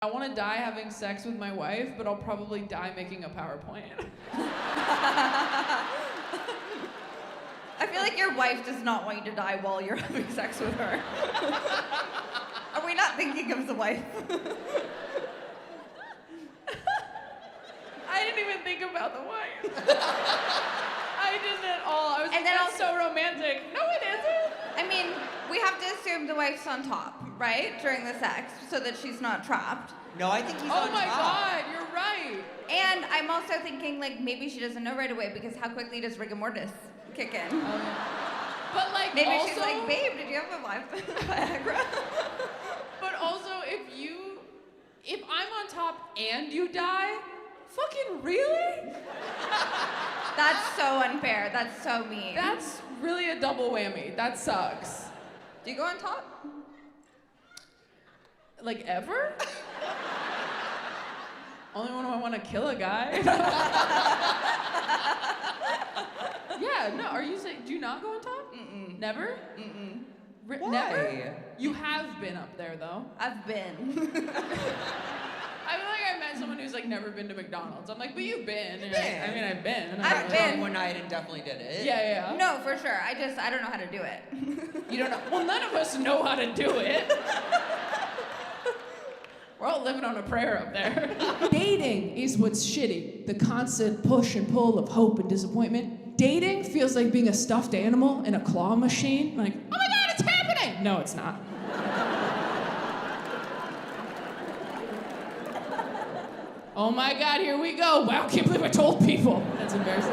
I want to die having sex with my wife, but I'll probably die making a PowerPoint. I feel like your wife does not want you to die while you're having sex with her. Are we not thinking of the wife? I didn't even think about the wife. I didn't at all. I was like, And then that's so romantic. No, it isn't. I mean, we have to assume the wife's on top, right? During the sex, so that she's not trapped. No, I think he's on top. Oh my God, you're right. And I'm also thinking, like, maybe she doesn't know right away because how quickly does rigor mortis kick in? But like, Maybe also, she's like, babe, did you have a Viagra? But also, if I'm on top and you die, fucking really? That's so unfair. That's so mean. That's really a double whammy. That sucks. Do you go on top? Like, ever? Only when I want to kill a guy. Yeah, no, are you saying, do you not go on top? Mm-mm. Never? Mm-mm. Why? Never? You have been up there, though. I've been. I feel like I met someone who's like never been to McDonald's. I'm like, but you've been. And you're Yeah. like, I mean, I've been. And I've been. One night and definitely did it. Yeah. No, for sure. I don't know how to do it. You don't know. Well, none of us know how to do it. We're all living on a prayer up there. Dating is what's shitty. The constant push and pull of hope and disappointment. Dating feels like being a stuffed animal in a claw machine. Like, oh my God, it's happening! No, it's not. Oh my God, here we go. Wow, can't believe I told people. That's embarrassing.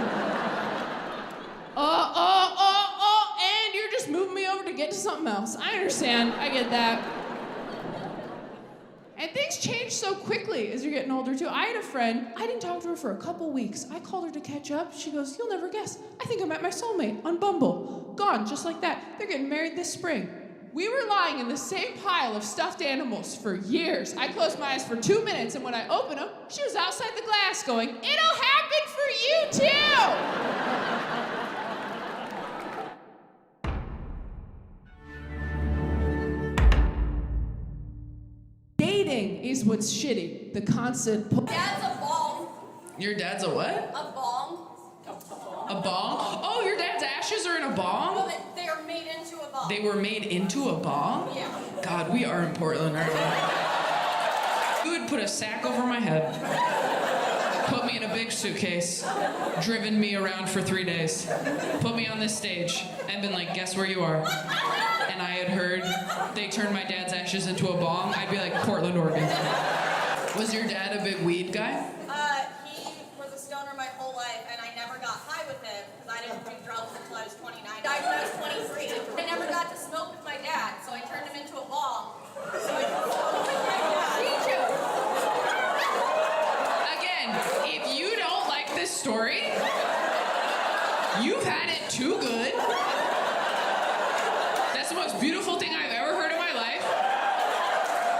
And you're just moving me over to get to something else. I understand, I get that. And things change so quickly as you're getting older too. I had a friend, I didn't talk to her for a couple weeks. I called her to catch up. She goes, you'll never guess. I think I met my soulmate on Bumble. Gone, just like that. They're getting married this spring. We were lying in the same pile of stuffed animals for years. I closed my eyes for 2 minutes, and when I opened them, she was outside the glass going, it'll happen for you too! Dating is what's shitty. The constant... Dad's a bong. Your dad's a what? A bong. A bong? Oh, your dad's ashes are in a bong? Well, they are made into a bong. They were made into a bong? Yeah. God, we are in Portland, aren't we? You would put a sack over my head, put me in a big suitcase, driven me around for 3 days, put me on this stage, and been like, guess where you are? And I had heard they turned my dad's ashes into a bong. I'd be like, Portland, Oregon. Was your dad a big weed guy? He was a stoner my whole life, and I never got high with him because I didn't do drugs until I was 29. I died when I was 23. I never got to smoke with my dad, so I turned him into a bong. So I could smoke with my dad. Again, if you don't like this story, you've had it too good. That's the most beautiful thing I've ever heard in my life.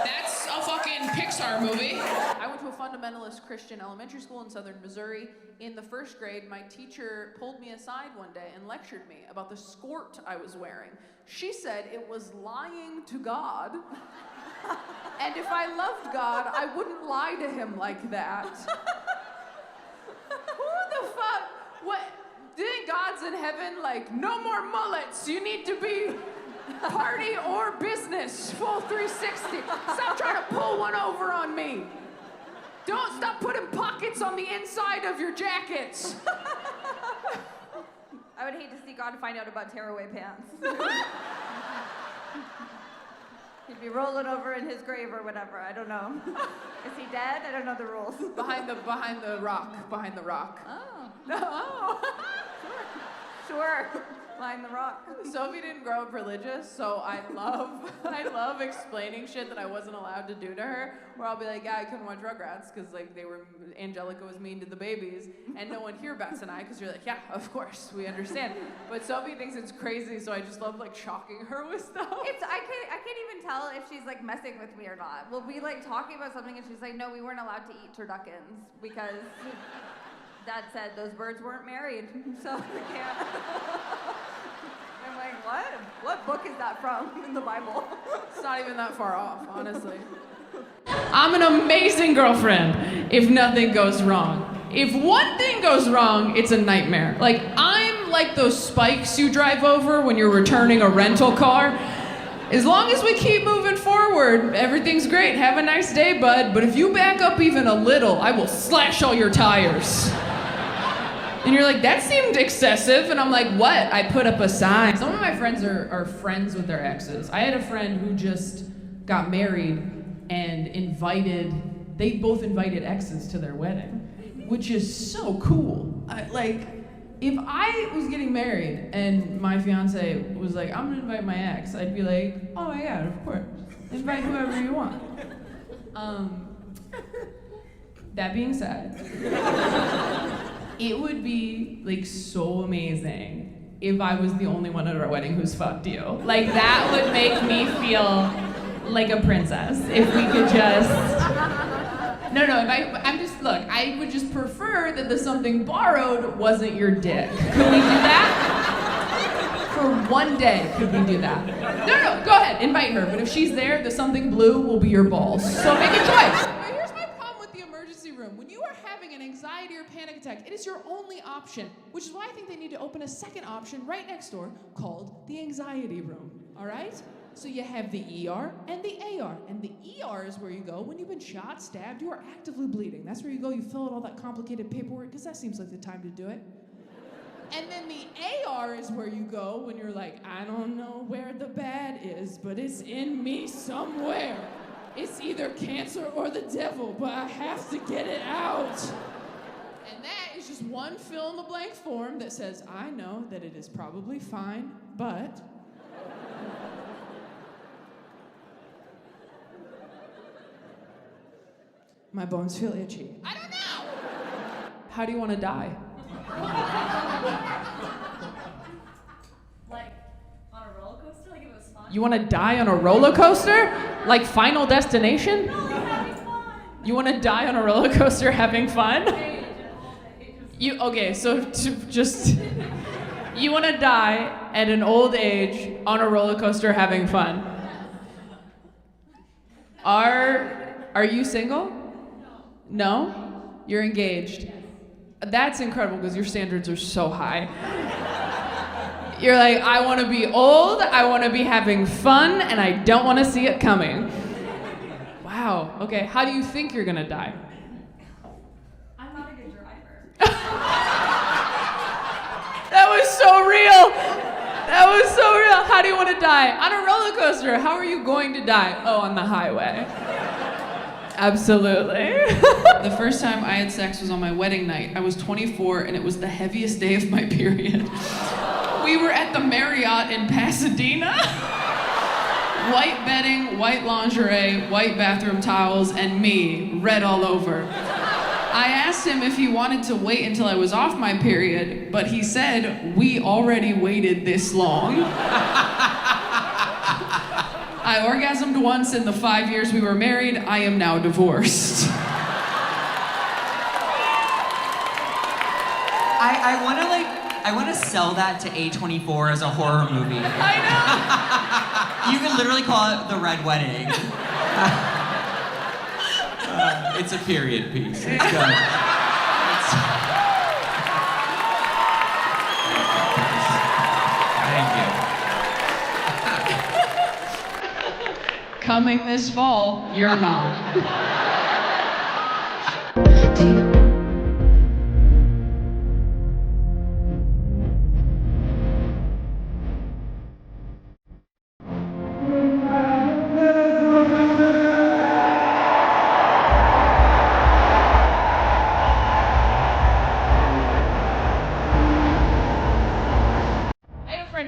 That's a fucking Pixar movie. I went to a fundamentalist Christian elementary school in southern Missouri. In the first grade, my teacher pulled me aside one day and lectured me about the skirt I was wearing. She said it was lying to God. And if I loved God, I wouldn't lie to him like that. Who the fuck? What? Do you think God's in heaven like, no more mullets, you need to be party or business, full 360. Stop trying to pull one over on me. Don't stop putting pockets on the inside of your jackets. I would hate to see God find out about tearaway pants. He'd be rolling over in his grave or whatever. I don't know. Is he dead? I don't know the rules. Behind the rock. Oh. Oh. Sure. Behind the rock. Sophie didn't grow up religious, so I love explaining shit that I wasn't allowed to do to her. Where I'll be like, yeah, I couldn't watch Rugrats because like Angelica was mean to the babies, and no one hear Bats and I because you're like, yeah, of course we understand. But Sophie thinks it's crazy, so I just love like shocking her with stuff. I can't even tell if she's like messing with me or not. We'll be like talking about something and she's like, no, we weren't allowed to eat turduckens because Dad said those birds weren't married, so we can't. I'm like, what? What book is that from in the Bible? It's not even that far off, honestly. I'm an amazing girlfriend if nothing goes wrong. If one thing goes wrong, it's a nightmare. Like, I'm like those spikes you drive over when you're returning a rental car. As long as we keep moving forward, everything's great. Have a nice day, bud. But if you back up even a little, I will slash all your tires. And you're like, that seemed excessive. And I'm like, what? I put up a sign. Some of my friends are friends with their exes. I had a friend who just got married and they both invited exes to their wedding, which is so cool. If I was getting married and my fiance was like, I'm gonna invite my ex, I'd be like, oh my God, of course. Invite whoever you want. That being said, it would be like so amazing if I was the only one at our wedding who's fucked you. Like, that would make me feel like a princess if we could just... No, look, I would just prefer that the something borrowed wasn't your dick. Could we do that? For one day, could we do that? No, go ahead, invite her. But if she's there, the something blue will be your balls. So make a choice. But here's my problem with the emergency room. When you are having an anxiety or panic attack, it is your only option, which is why I think they need to open a second option right next door called the anxiety room, all right? So you have the ER and the AR. And the ER is where you go when you've been shot, stabbed, you are actively bleeding. That's where you go, you fill out all that complicated paperwork, because that seems like the time to do it. And then the AR is where you go when you're like, I don't know where the bad is, but it's in me somewhere. It's either cancer or the devil, but I have to get it out. And that is just one fill-in-the-blank form that says, I know that it is probably fine, but... my bones feel itchy. I don't know! How do you want to die? Like, on a roller coaster? Like, if it was fun? You want to die on a roller coaster? Like Final Destination? No, like having fun. You want to die on a roller coaster having fun? You want to die at an old age on a roller coaster having fun? Are you single? No? You're engaged. That's incredible because your standards are so high. You're like, I want to be old, I want to be having fun, and I don't want to see it coming. Wow, okay, how do you think you're gonna die? I'm not a good driver. That was so real! That was so real. How do you want to die? On a roller coaster. How are you going to die? Oh, on the highway. Absolutely. The first time I had sex was on my wedding night. I was 24 and it was the heaviest day of my period. We were at the Marriott in Pasadena. White bedding, white lingerie, white bathroom towels, and me, red all over. I asked him if he wanted to wait until I was off my period, but he said, we already waited this long. I orgasmed once in the 5 years we were married. I am now divorced. I want to sell that to A24 as a horror movie. I You can literally call it The Red Wedding. It's a period piece. It's good. Thank you. Coming this fall, you're not.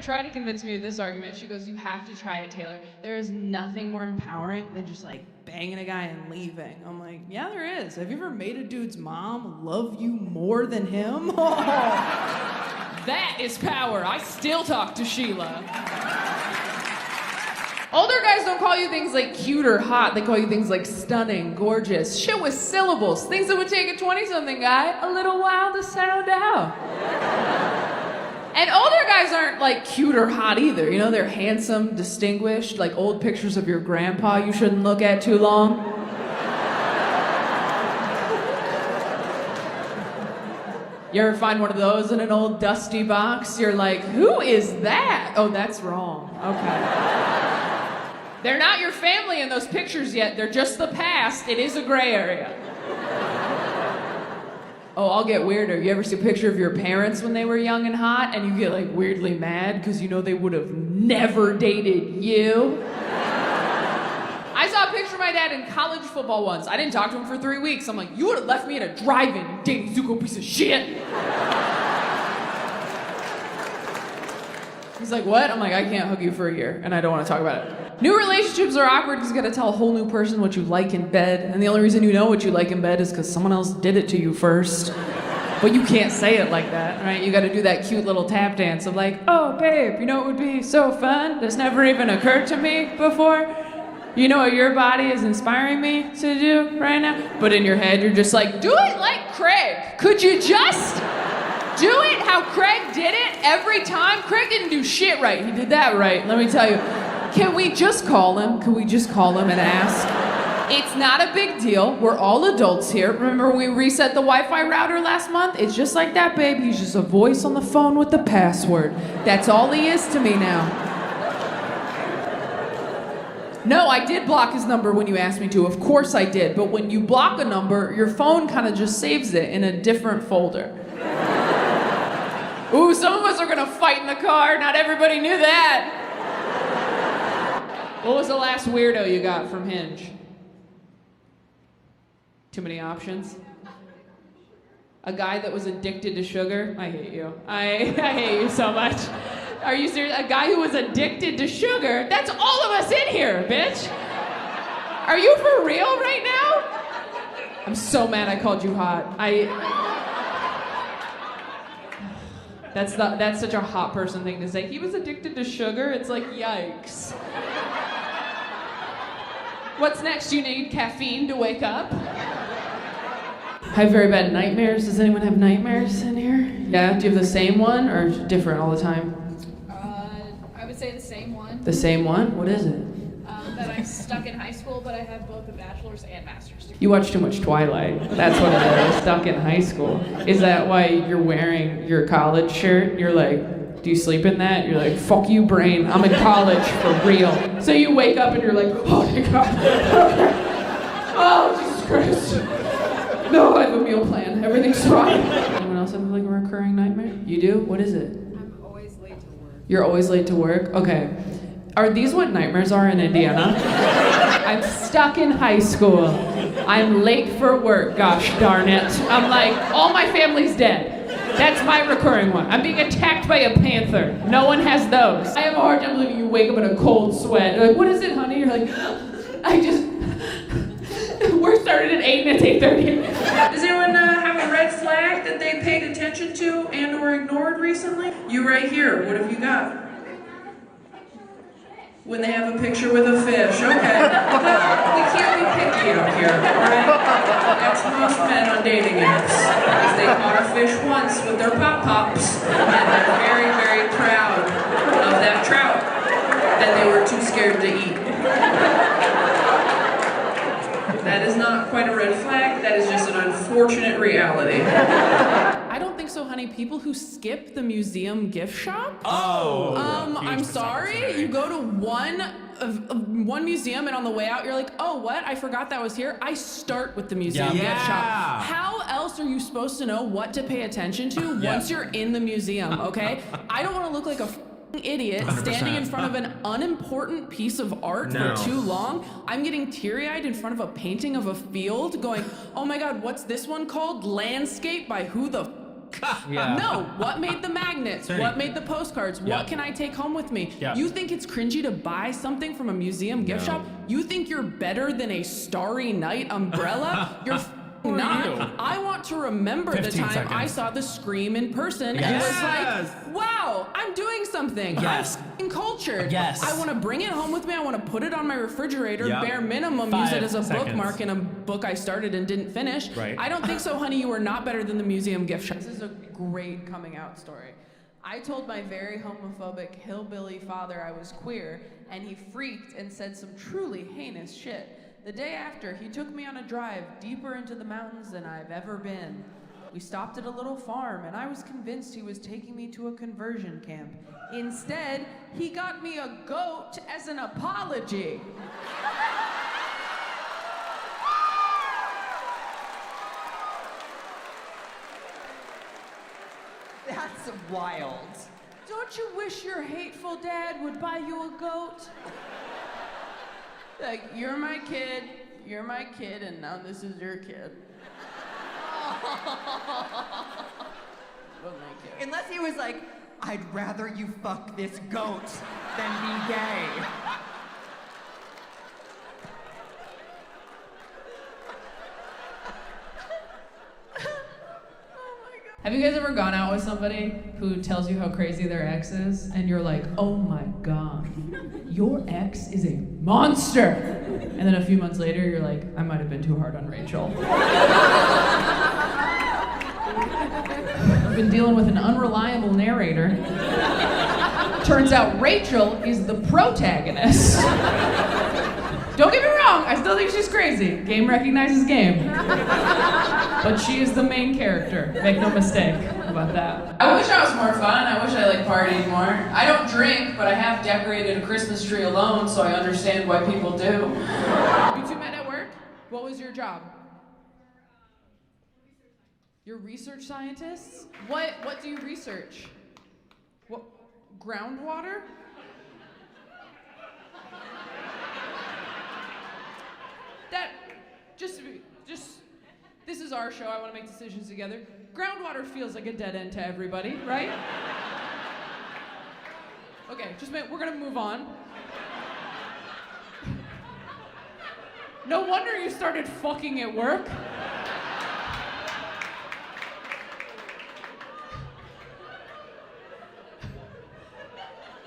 Tried to convince me of this argument. She goes, you have to try it, Taylor. There is nothing more empowering than just like banging a guy and leaving. I'm like, yeah, there is. Have you ever made a dude's mom love you more than him? Oh, that is power. I still talk to Sheila. Older guys don't call you things like cute or hot. They call you things like stunning, gorgeous, shit with syllables. Things that would take a 20-something guy a little while to sound out. And older guys aren't like cute or hot either. You know, they're handsome, distinguished, like old pictures of your grandpa you shouldn't look at too long. You ever find one of those in an old dusty box? You're like, who is that? Oh, that's wrong. Okay. They're not your family in those pictures yet. They're just the past. It is a gray area. Oh, I'll get weirder. You ever see a picture of your parents when they were young and hot and you get like weirdly mad because you know they would have never dated you? I saw a picture of my dad in college football once. I didn't talk to him for 3 weeks. I'm like, you would have left me in a drive-in, you Danny Zuko piece of shit. He's like, what? I'm like, I can't hug you for a year and I don't want to talk about it. New relationships are awkward because you gotta tell a whole new person what you like in bed. And the only reason you know what you like in bed is because someone else did it to you first. But you can't say it like that, right? You gotta do that cute little tap dance of like, oh, babe, you know what would be so fun? That's never even occurred to me before. You know what your body is inspiring me to do right now? But in your head, you're just like, do it like Craig. Could you just do it how Craig did it every time? Craig didn't do shit right. He did that right, let me tell you. Can we just call him? Can we just call him and ask? It's not a big deal. We're all adults here. Remember when we reset the Wi-Fi router last month? It's just like that, babe. He's just a voice on the phone with the password. That's all he is to me now. No, I did block his number when you asked me to. Of course I did. But when you block a number, your phone kind of just saves it in a different folder. Ooh, some of us are gonna fight in the car. Not everybody knew that. What was the last weirdo you got from Hinge? Too many options? A guy that was addicted to sugar? I hate you. I hate you so much. Are you serious? A guy who was addicted to sugar? That's all of us in here, bitch. Are you for real right now? I'm so mad I called you hot. That's such a hot person thing to say. He was addicted to sugar? It's like, yikes. What's next? You need caffeine to wake up? I have very bad nightmares. Does anyone have nightmares in here? Yeah? Do you have the same one or different all the time? I would say the same one. The same one? What is it? That I'm stuck in high school, but I have both a bachelor's and master's degree. You watch too much Twilight. That's what it is. Stuck in high school. Is that why you're wearing your college shirt? You're like, do you sleep in that? You're like, fuck you, brain. I'm in college for real. So you wake up and you're like, oh my God. Oh, Jesus Christ. No, I have a meal plan. Everything's fine. Anyone else have like a recurring nightmare? You do? What is it? I'm always late to work. You're always late to work? Okay. Are these what nightmares are in Indiana? I'm stuck in high school. I'm late for work, gosh darn it. I'm like, all my family's dead. That's my recurring one. I'm being attacked by a panther. No one has those. I have a hard time believing you wake up in a cold sweat. You're like, what is it, honey? You're like, work started at 8 and it's 8:30. Does anyone have a red flag that they paid attention to and or ignored recently? You right here, what have you got? When they have a picture with a fish, okay. We can't be picky up here, alright? That's most men on dating apps. Because they caught a fish once with their pop-pops, and they're very, very proud of that trout. And they were too scared to eat. That is not quite a red flag, that is just an unfortunate reality. I don't think so, honey. People who skip the museum gift shop? I'm sorry. You go to one museum and on the way out you're like, oh, what? I forgot that was here. I start with the museum gift shop. How else are you supposed to know what to pay attention to once you're in the museum, okay? I don't want to look like a idiot 100%. standing in front of an unimportant piece of art for too long. I'm getting teary-eyed in front of a painting of a field going, oh my God, what's this one called? Landscape by who the No, what made the magnets? What made the postcards? What can I take home with me? You think it's cringy to buy something from a museum gift shop? You think you're better than a Starry Night umbrella? You're not. I want to remember the time I saw The Scream in person and was like, wow, I'm doing something. I'm cultured. I want to bring it home with me. I want to put it on my refrigerator, bare minimum, use it as a bookmark in a book I started and didn't finish. I don't think so, honey. You are not better than the museum gift shop. This is a great coming out story. I told my very homophobic hillbilly father I was queer, and he freaked and said some truly heinous shit. The day after, he took me on a drive deeper into the mountains than I've ever been. We stopped at a little farm, and I was convinced he was taking me to a conversion camp. Instead, he got me a goat as an apology. That's wild. Don't you wish your hateful dad would buy you a goat? Like, you're my kid, and now this is your kid. Well, thank you. Unless he was like, I'd rather you fuck this goat than be gay. Have you guys ever gone out with somebody who tells you how crazy their ex is, and you're like, oh my god, your ex is a monster? And then a few months later, you're like, I might have been too hard on Rachel. I've been dealing with an unreliable narrator. Turns out Rachel is the protagonist. Don't get me wrong, I still think she's crazy. Game recognizes game. But she is the main character. Make no mistake about that. I wish I was more fun. I wish I partied more. I don't drink, but I have decorated a Christmas tree alone, so I understand why people do. You two met at work? What was your job? You're research scientists? What do you research? What, groundwater? This is our show, I want to make decisions together. Groundwater feels like a dead end to everybody, right? Okay, we're gonna move on. No wonder you started fucking at work.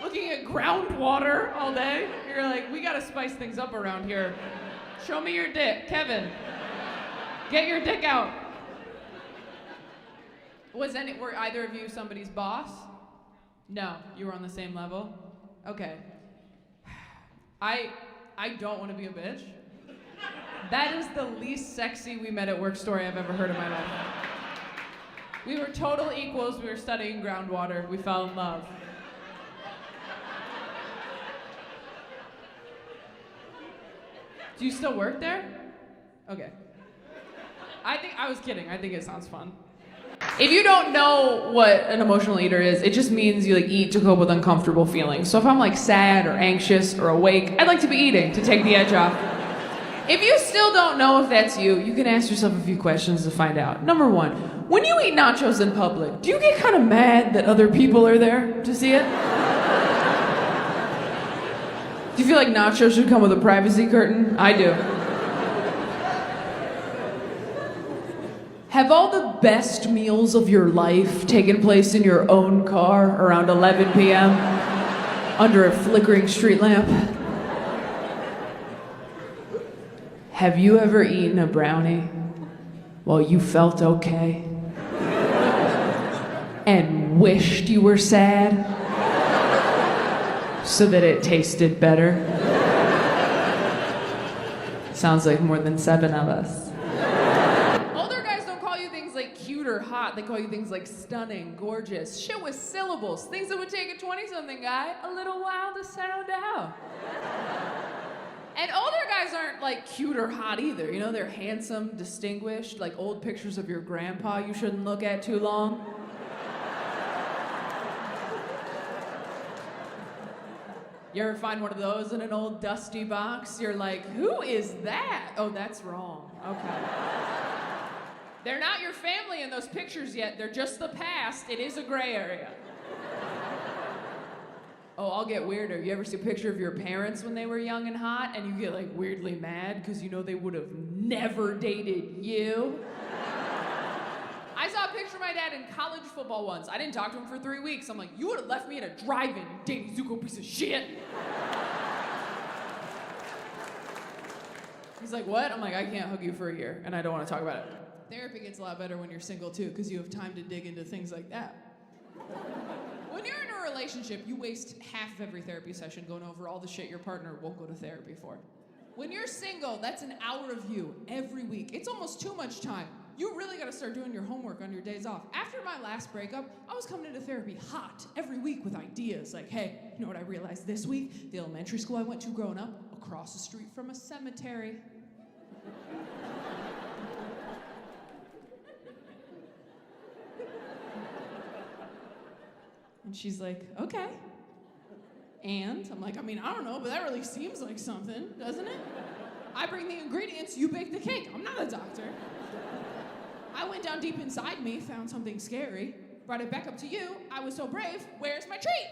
Looking at groundwater all day. You're like, we gotta spice things up around here. Show me your dick, Kevin. Get your dick out. Were either of you somebody's boss? No, you were on the same level? Okay. I don't want to be a bitch. That is the least sexy we met at work story I've ever heard in my life. We were total equals, we were studying groundwater, we fell in love. Do you still work there? Okay. I was kidding. I think it sounds fun. If you don't know what an emotional eater is, it just means you eat to cope with uncomfortable feelings. So if I'm sad or anxious or awake, I'd like to be eating to take the edge off. If you still don't know if that's you, you can ask yourself a few questions to find out. Number one, when you eat nachos in public, do you get kind of mad that other people are there to see it? Do you feel like nachos should come with a privacy curtain? I do. Have all the best meals of your life taken place in your own car around 11 p.m. under a flickering street lamp? Have you ever eaten a brownie while you felt okay and wished you were sad so that it tasted better? Sounds like more than 7 of us. Or hot, they call you things like stunning, gorgeous, shit with syllables, things that would take a 20-something guy a little while to sound out. And older guys aren't cute or hot either, they're handsome, distinguished, like old pictures of your grandpa you shouldn't look at too long. You ever find one of those in an old dusty box? You're like, who is that? Oh, that's wrong. Okay. They're not your family in those pictures yet. They're just the past. It is a gray area. Oh, I'll get weirder. You ever see a picture of your parents when they were young and hot and you get weirdly mad because they would have never dated you? I saw a picture of my dad in college football once. I didn't talk to him for 3 weeks. I'm like, you would have left me at a drive-in, you Danny Zuko piece of shit. He's like, what? I'm like, I can't hug you for a year and I don't want to talk about it. Therapy gets a lot better when you're single too, because you have time to dig into things like that. When you're in a relationship, you waste half of every therapy session going over all the shit your partner won't go to therapy for. When you're single, that's an hour of you every week. It's almost too much time. You really gotta start doing your homework on your days off. After my last breakup, I was coming into therapy hot every week with ideas like, hey, you know what I realized this week? The elementary school I went to growing up, across the street from a cemetery. And she's like, okay. And I'm like, I mean, I don't know, but that really seems like something, doesn't it? I bring the ingredients, you bake the cake. I'm not a doctor. I went down deep inside me, found something scary, brought it back up to you. I was so brave. Where's my treat?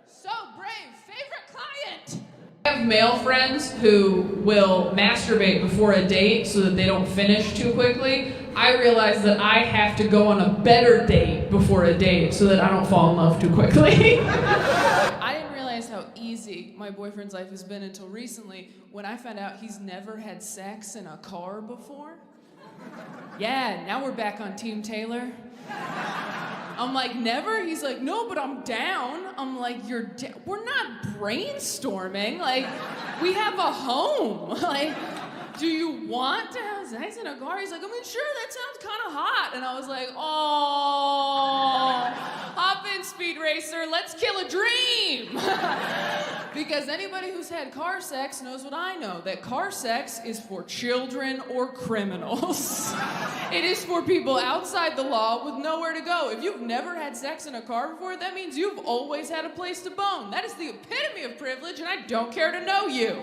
So brave. Favorite client? I have male friends who will masturbate before a date so that they don't finish too quickly. I realize that I have to go on a better date before a date so that I don't fall in love too quickly. I didn't realize how easy my boyfriend's life has been until recently when I found out he's never had sex in a car before. Yeah, now we're back on Team Taylor. I'm like, never? He's like, no, but I'm down. I'm like, we're not brainstorming. Like, we have a home. Like, do you want to have sex in a car? He's like, I mean, sure, that sounds kind of hot. And I was like, oh, hop in, Speed Racer, let's kill a dream. Because anybody who's had car sex knows what I know, that car sex is for children or criminals. It is for people outside the law with nowhere to go. If you've never had sex in a car before, that means you've always had a place to bone. That is the epitome of privilege, and I don't care to know you.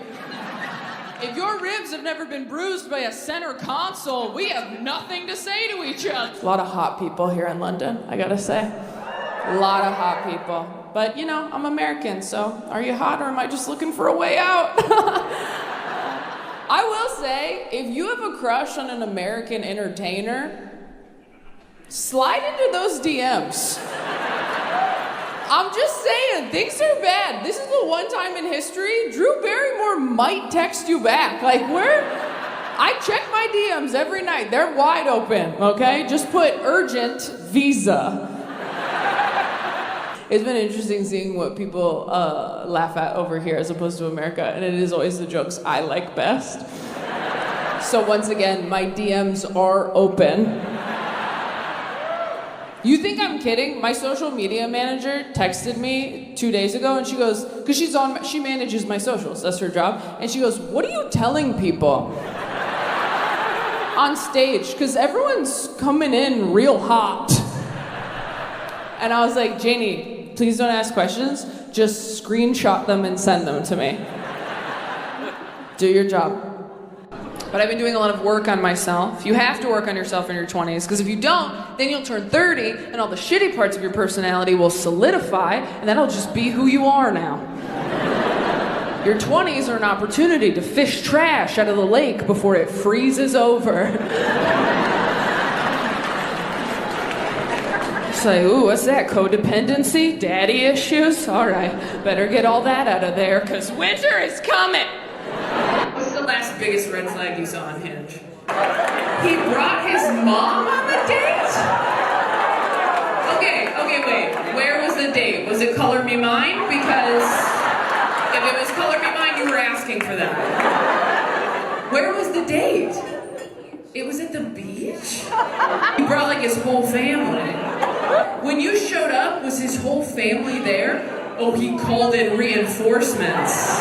If your ribs have never been bruised by a center console, we have nothing to say to each other. A lot of hot people here in London, I gotta say. A lot of hot people. But, you know, I'm American, so are you hot or am I just looking for a way out? I will say, if you have a crush on an American entertainer, slide into those DMs. I'm just saying, things are bad. This is the one time in history Drew Barrymore might text you back. Like, I check my DMs every night. They're wide open, okay? Just put urgent visa. It's been interesting seeing what people laugh at over here as opposed to America, and it is always the jokes I like best. So once again, my DMs are open. You think I'm kidding? My social media manager texted me 2 days ago, and she goes, because she manages my socials, that's her job, and she goes, what are you telling people on stage? Because everyone's coming in real hot. And I was like, Janie, please don't ask questions, just screenshot them and send them to me. Do your job. But I've been doing a lot of work on myself. You have to work on yourself in your 20s, because if you don't, then you'll turn 30, and all the shitty parts of your personality will solidify, and that'll just be who you are now. Your 20s are an opportunity to fish trash out of the lake before it freezes over. It's like, ooh, what's that, codependency? Daddy issues? All right, better get all that out of there, because winter is coming. What's the last biggest red flag you saw on Hinge? He brought his mom on the date? Okay, wait. Where was the date? Was it Color Me Mine? Because if it was Color Me Mine, you were asking for that. Where was the date? It was at the beach? He brought like his whole family. When you showed up, was his whole family there? Oh, he called in reinforcements.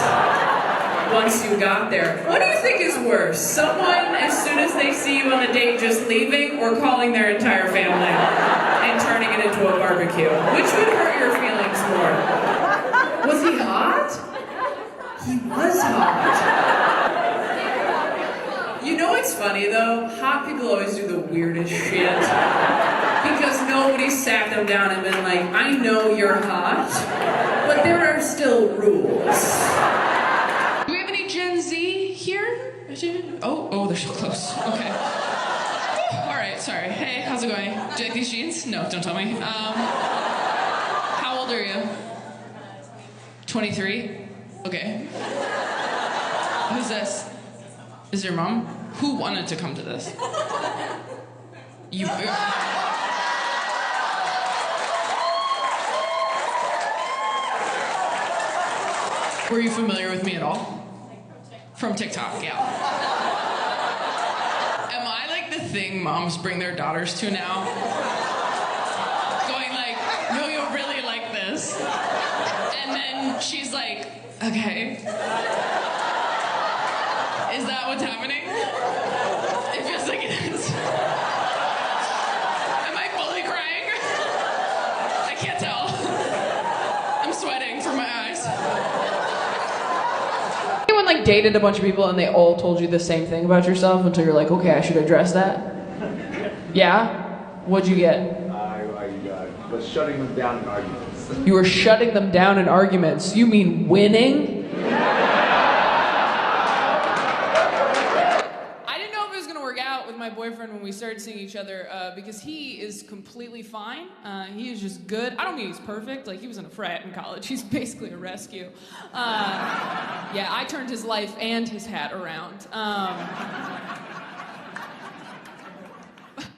Once you got there. What do you think is worse? Someone, as soon as they see you on a date, just leaving, or calling their entire family and turning it into a barbecue? Which would hurt your feelings more? Was he hot? He was hot. You know what's funny though? Hot people always do the weirdest shit. Because nobody sat them down and been like, I know you're hot, but there are still rules. Gen Z here? Oh, they're so close. Okay. All right, sorry. Hey, how's it going? Do you like these jeans? No, don't tell me. How old are you? 23? Okay. Who's this? Is your mom? Who wanted to come to this? You. Were you familiar with me at all? From TikTok, yeah. Am I like the thing moms bring their daughters to now? Going like, no, you'll really like this. And then she's like, okay. Is that what's happening? It feels like it is. Am I fully crying? I can't tell. I'm sweating from my eyes. Anyone like dated a bunch of people and they all told you the same thing about yourself until you're like, okay, I should address that? Yeah? What'd you get? I was shutting them down in arguments. You were shutting them down in arguments. You mean winning? I didn't know if it was gonna work out with my boyfriend when we started seeing each other because he is completely fine. He is just good. I don't mean he's perfect. Like, he was in a frat in college. He's basically a rescue. Yeah, I turned his life and his hat around.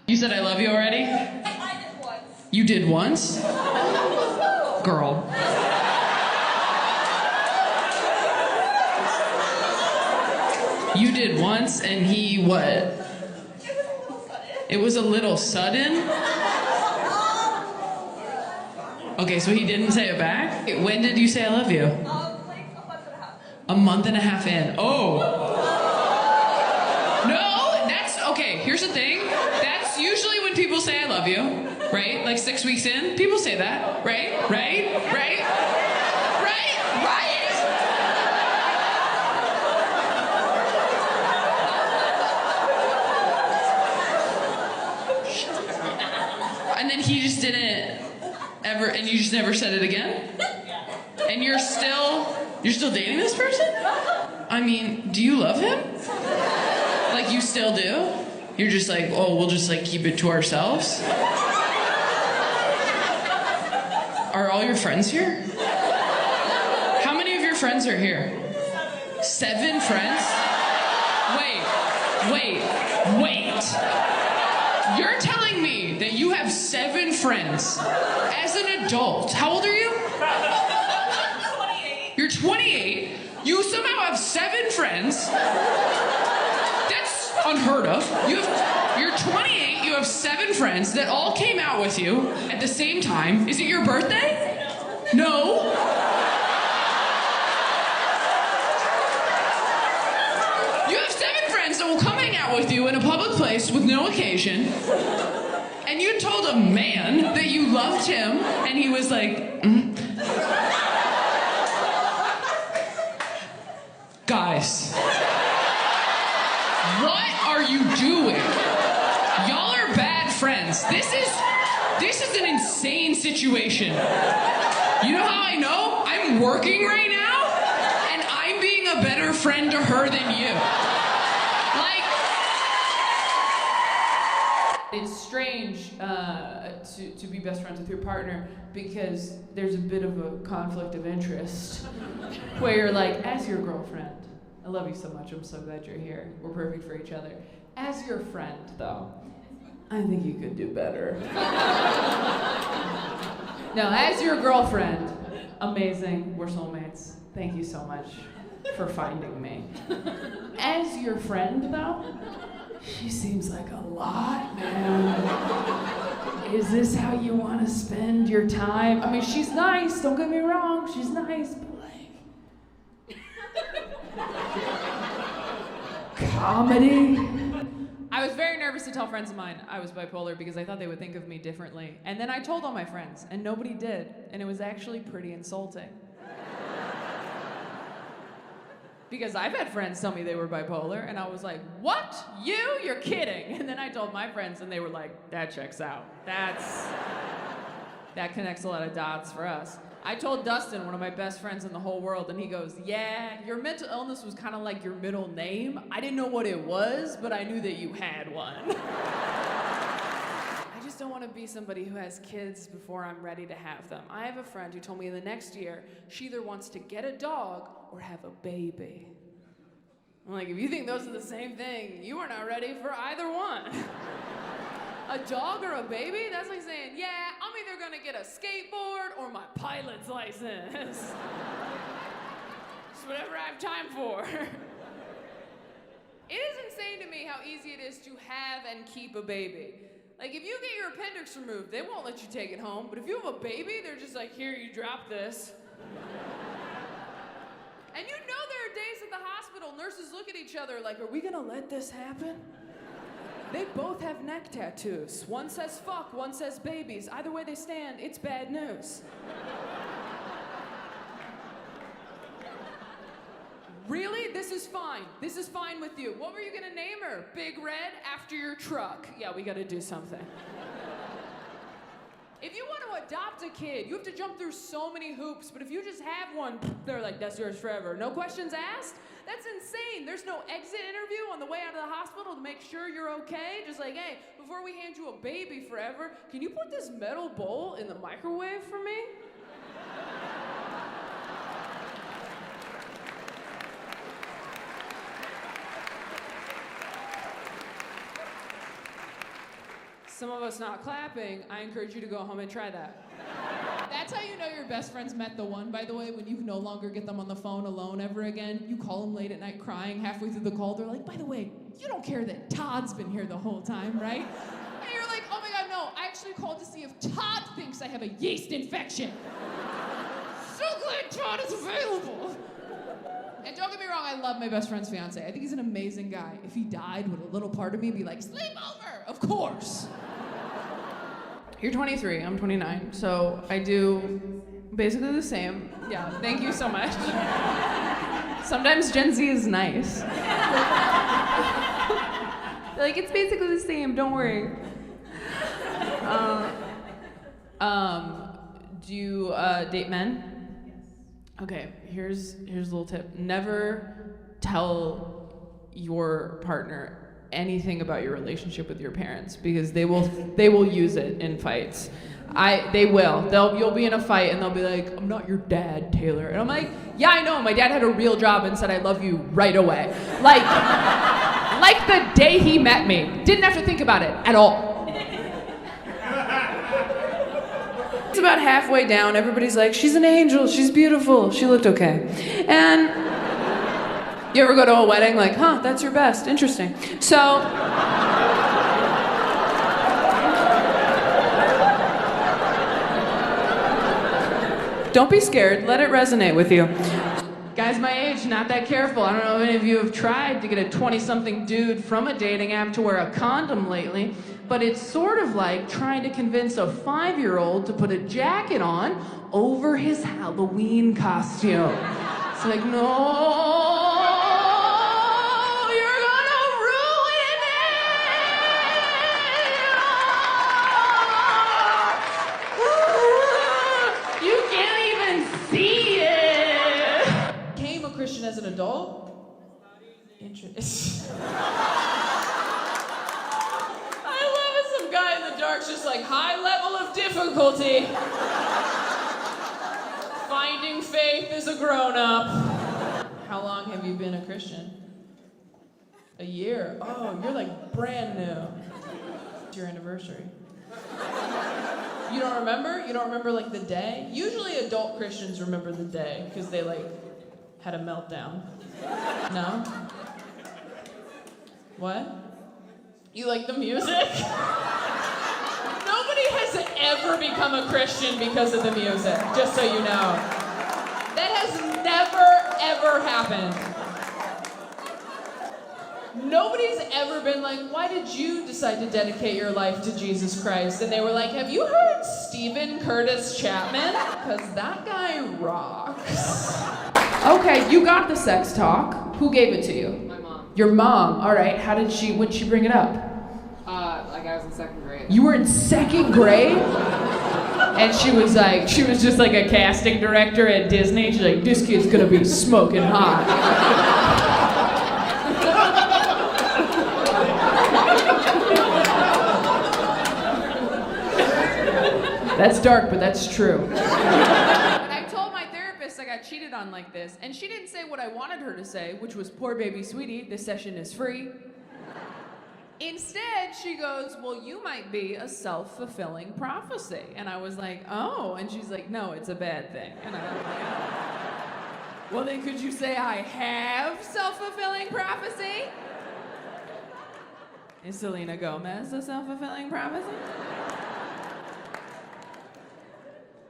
You said I love you already? I did once. You did once? Girl. You did once and he what? It was a little sudden? Okay, so he didn't say it back? When did you say I love you? Like a month and a half. A month and a half in. Oh. No, that's, okay, here's the thing. That's usually when people say I love you, right? Like 6 weeks in, people say that, right? Right? Right? Right? Right? And then he just didn't ever, and you just never said it again? And you're still dating this person? I mean, do you love him? Like, you still do? You're just like, oh, we'll just like keep it to ourselves? Are all your friends here? How many of your friends are here? 7 friends? Wait. You're telling me that you have 7 friends as an adult. How old are you? 28. You're 28. You somehow have 7 friends. That's unheard of. You're 28. You have 7 friends that all came out with you at the same time. Is it your birthday? No. You have 7 friends that will come hang out with you in a public place with no occasion. And you told a man that you loved him, and he was like, Guys, what are you doing? Y'all are bad friends. This is an insane situation. You know how I know? I'm working right now, and I'm being a better friend to her than you. Like, it's strange to be best friends with your partner because there's a bit of a conflict of interest where you're like, as your girlfriend, I love you so much, I'm so glad you're here, we're perfect for each other. As your friend, though, I think you could do better. No, as your girlfriend, amazing, we're soulmates. Thank you so much for finding me. As your friend, though, she seems like a lot, man. Is this how you want to spend your time? I mean, she's nice, don't get me wrong, she's nice, but like... Comedy? I was very nervous to tell friends of mine I was bipolar because I thought they would think of me differently. And then I told all my friends, and nobody did. And it was actually pretty insulting. Because I've had friends tell me they were bipolar, and I was like, what? You? You're kidding. And then I told my friends, and they were like, that checks out. That connects a lot of dots for us. I told Dustin, one of my best friends in the whole world, and he goes, yeah, your mental illness was kind of like your middle name. I didn't know what it was, but I knew that you had one. I just don't want to be somebody who has kids before I'm ready to have them. I have a friend who told me the next year she either wants to get a dog or have a baby. I'm like, if you think those are the same thing, you are not ready for either one. A dog or a baby? That's like saying, yeah, I'm either gonna get a skateboard or my pilot's license. It's whatever I have time for. insane to me how easy it is to have and keep a baby. Like, if you get your appendix removed, they won't let you take it home. But if you have a baby, they're just like, here, you drop this. And you know there are days at the hospital, nurses look at each other like, are we gonna let this happen? They both have neck tattoos. One says fuck, one says babies. Either way they stand, it's bad news. Really? This is fine. This is fine with you. What were you gonna name her? Big Red after your truck. Yeah, we gotta do something. If you want to adopt a kid, you have to jump through so many hoops, but if you just have one, they're like, that's yours forever. No questions asked? That's insane. There's no exit interview on the way out of the hospital to make sure you're okay. Just like, hey, before we hand you a baby forever, can you put this metal bowl in the microwave for me? Some of us not clapping, I encourage you to go home and try that. That's how you know your best friends met the one, by the way, when you can no longer get them on the phone alone ever again. You call them late at night crying halfway through the call. They're like, by the way, you don't care that Todd's been here the whole time, right? And you're like, oh my God, no, I actually called to see if Todd thinks I have a yeast infection. So glad Todd is available. And don't get me wrong, I love my best friend's fiance. I think he's an amazing guy. If he died, would a little part of me be like, sleep over? Of course. You're 23, I'm 29, so I do basically the same. Yeah, thank you so much. Sometimes Gen Z is nice. They're like, it's basically the same, don't worry. Do you date men? Yes. Okay, here's a little tip. Never tell your partner anything about your relationship with your parents, because they will use it in fights. You'll be in a fight and they'll be like, I'm not your dad, Taylor. And I'm like, yeah, I know, my dad had a real job and said I love you right away. Like the day he met me. Didn't have to think about it at all. It's about halfway down, everybody's like, she's an angel, she's beautiful, she looked okay. And you ever go to a wedding like, huh, that's your best, interesting. So, don't be scared, let it resonate with you. Guys my age, not that careful. I don't know if any of you have tried to get a 20-something dude from a dating app to wear a condom lately, but it's sort of like trying to convince a 5-year-old to put a jacket on over his Halloween costume. It's like, no. Christian as an adult? Interesting. I love it. Some guy in the dark's just like, high level of difficulty. Finding faith as a grown-up. How long have you been a Christian? A year? Oh, you're like brand new. It's your anniversary. You don't remember? You don't remember like the day? Usually adult Christians remember the day because they like had a meltdown. No? What? You like the music? Nobody has ever become a Christian because of the music, just so you know. That has never, ever happened. Nobody's ever been like, why did you decide to dedicate your life to Jesus Christ? And they were like, have you heard Stephen Curtis Chapman? Because that guy rocks. Okay, you got the sex talk. Who gave it to you? My mom. Your mom. All right. When'd she bring it up? Like I was in 2nd grade. You were in 2nd grade? And she was just like a casting director at Disney. She's like, this kid's gonna be smoking hot. That's dark, but that's true. I told my therapist I got cheated on like this, and she didn't say what I wanted her to say, which was, poor baby sweetie, this session is free. Instead, she goes, well, you might be a self-fulfilling prophecy. And I was like, oh. And she's like, no, it's a bad thing. And I was like, well, then could you say I have self-fulfilling prophecy? Is Selena Gomez a self-fulfilling prophecy?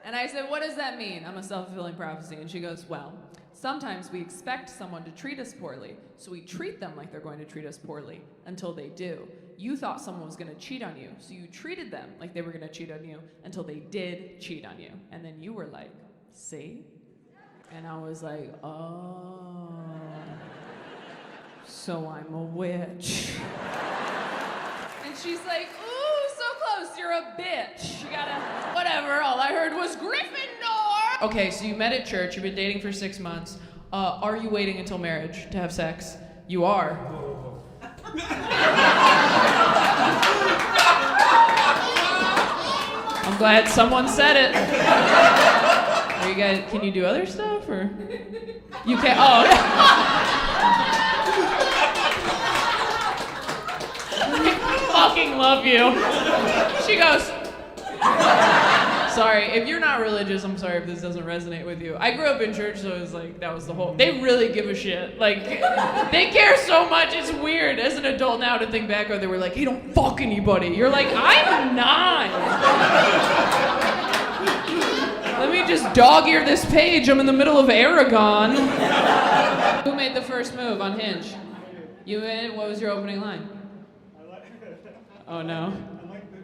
And I said, what does that mean? I'm a self-fulfilling prophecy. And she goes, well, sometimes we expect someone to treat us poorly, so we treat them like they're going to treat us poorly until they do. You thought someone was going to cheat on you, so you treated them like they were going to cheat on you until they did cheat on you. And then you were like, see? And I was like, oh, so I'm a witch. And she's like, ooh, so close, you're a bitch. You gotta, whatever, all I heard was Gryffindor. Okay, so you met at church, you've been dating for 6 months. Are you waiting until marriage to have sex? You are. I'm glad someone said it. Are you guys, can you do other stuff, or? You can't, oh. I fucking love you. She goes, sorry, if you're not religious, I'm sorry if this doesn't resonate with you. I grew up in church, so it was like, that was the whole, they really give a shit. Like, they care so much, it's weird. As an adult now to think back, or they were like, hey, don't fuck anybody. You're like, I'm not. Let me just dog-ear this page, I'm in the middle of Aragon. Who made the first move on Hinge? You made it, what was your opening line? Oh no. I like your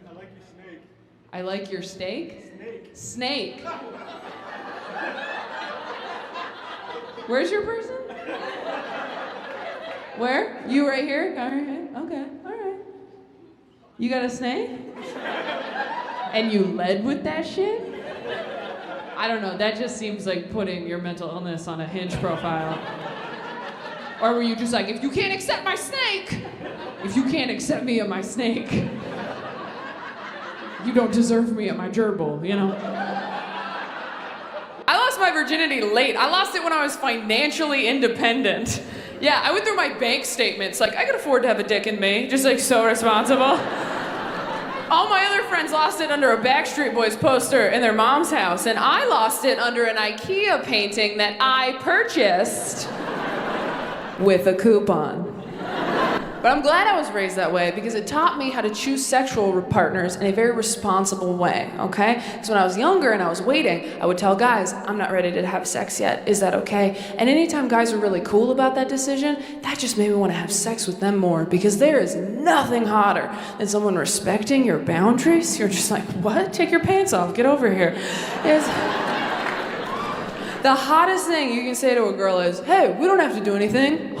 snake. I like your steak? Snake. Where's your person? Where? You right here? Guy right here? Okay, alright. You got a snake? And you led with that shit? I don't know, that just seems like putting your mental illness on a Hinge profile. Or were you just like, if you can't accept my snake, if you can't accept me and my snake, you don't deserve me at my gerbil, you know? I lost my virginity late. I lost it when I was financially independent. Yeah, I went through my bank statements, like, I could afford to have a dick in me, just like so responsible. All my other friends lost it under a Backstreet Boys poster in their mom's house, and I lost it under an IKEA painting that I purchased with a coupon. But I'm glad I was raised that way because it taught me how to choose sexual partners in a very responsible way, okay? Because when I was younger and I was waiting, I would tell guys, I'm not ready to have sex yet. Is that okay? And anytime guys were really cool about that decision, that just made me want to have sex with them more because there is nothing hotter than someone respecting your boundaries. You're just like, what? Take your pants off. Get over here. The hottest thing you can say to a girl is, hey, we don't have to do anything.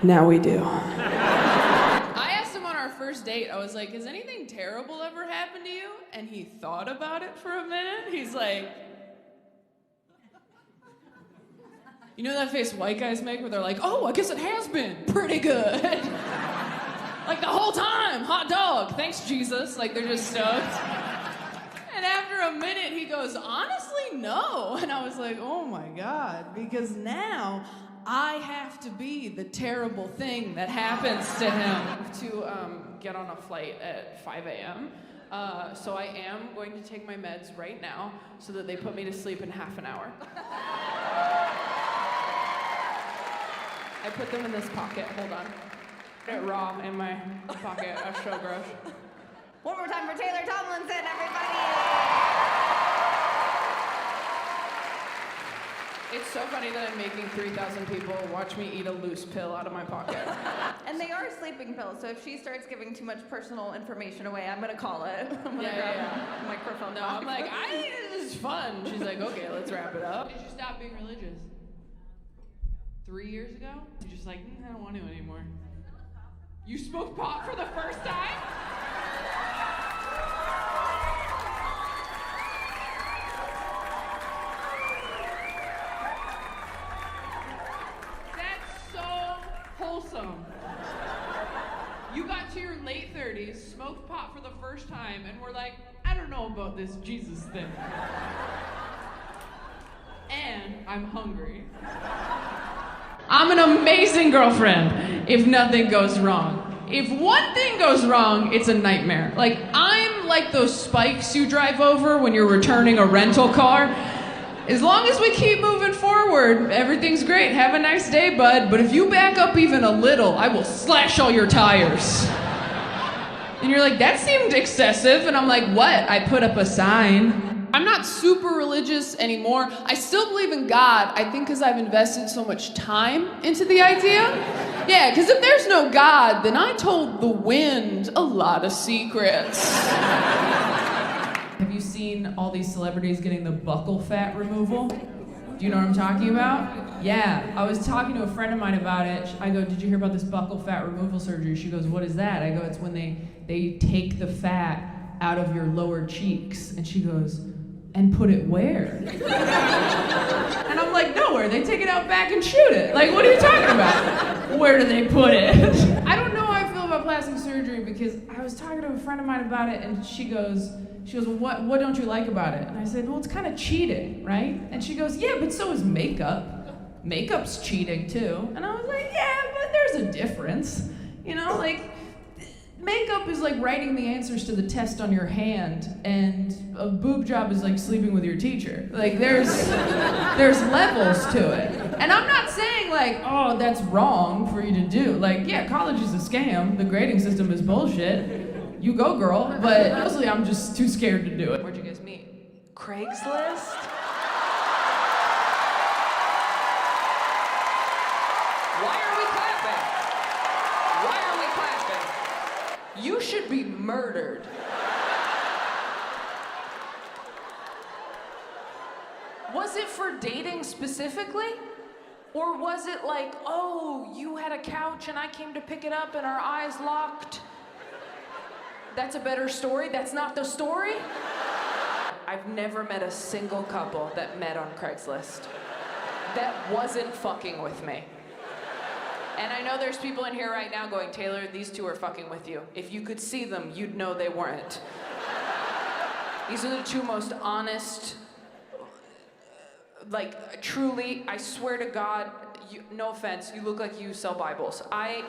Now we do. I asked him on our first date, I was like, has anything terrible ever happened to you? And he thought about it for a minute. He's like, you know that face white guys make where they're like, oh, I guess it has been pretty good. Like the whole time, hot dog, thanks Jesus. Like they're just stoked. And after a minute, he goes, honestly, no. And I was like, oh my God, because now I have to be the terrible thing that happens to him to get on a flight at 5 a.m. So I am going to take my meds right now so that they put me to sleep in half an hour. I put them in this pocket, hold on. They're raw in my pocket, I show gross. One more time for Taylor Tomlinson, everybody. It's so funny that I'm making 3,000 people watch me eat a loose pill out of my pocket. And they are sleeping pills, so if she starts giving too much personal information away, I'm gonna call it. I'm gonna grab a microphone. No, I'm like, this is fun. She's like, okay, let's wrap it up. Did you stop being religious? 3 years ago? You're just like, I don't want to anymore. You smoked pot for the first time? Wholesome. You got to your late 30s, smoked pot for the first time, and were like, I don't know about this Jesus thing. And I'm hungry. I'm an amazing girlfriend if nothing goes wrong. If one thing goes wrong, it's a nightmare. Like, I'm like those spikes you drive over when you're returning a rental car. As long as we keep moving forward, everything's great. Have a nice day, bud. But if you back up even a little, I will slash all your tires. And you're like, that seemed excessive. And I'm like, what? I put up a sign. I'm not super religious anymore. I still believe in God, I think because I've invested so much time into the idea. Yeah, because if there's no God, then I told the wind a lot of secrets. Have you seen all these celebrities getting the buccal fat removal? Do you know what I'm talking about? Yeah, I was talking to a friend of mine about it. I go, did you hear about this buccal fat removal surgery? She goes, what is that? I go, it's when they take the fat out of your lower cheeks. And she goes, and put it where? And I'm like, nowhere. They take it out back and shoot it. Like, what are you talking about? Where do they put it? I don't know how I feel about plastic surgery because I was talking to a friend of mine about it and she goes, well, what don't you like about it? And I said, well, it's kind of cheating, right? And she goes, yeah, but so is makeup. Makeup's cheating too. And I was like, yeah, but there's a difference. You know, like, makeup is like writing the answers to the test on your hand, and a boob job is like sleeping with your teacher. Like, there's levels to it. And I'm not saying like, oh, that's wrong for you to do. Like, yeah, college is a scam. The grading system is bullshit. You go, girl. But mostly I'm just too scared to do it. Where'd you guys meet? Craigslist? Why are we clapping? Why are we clapping? You should be murdered. Was it for dating specifically? Or was it like, oh, you had a couch and I came to pick it up and our eyes locked? That's a better story? That's not the story? I've never met a single couple that met on Craigslist that wasn't fucking with me. And I know there's people in here right now going, Taylor, these two are fucking with you. If you could see them, you'd know they weren't. These are the two most honest, like, truly, I swear to God, no offense, you look like you sell Bibles. I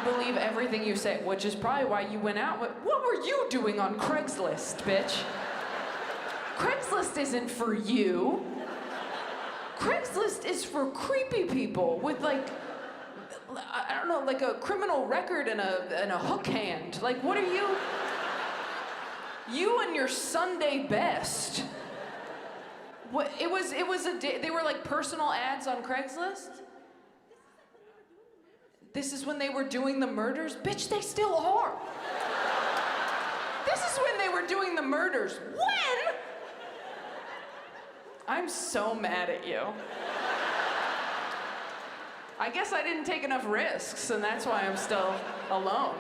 believe everything you say, which is probably why you went out with, what were you doing on Craigslist, bitch? Craigslist isn't for you. Craigslist is for creepy people with like, I don't know, like a criminal record and a hook hand. Like, what are you? You and your Sunday best. What, it was they were like personal ads on Craigslist? This is when they were doing the murders? Bitch, they still are. This is when they were doing the murders. When? I'm so mad at you. I guess I didn't take enough risks, and that's why I'm still alone.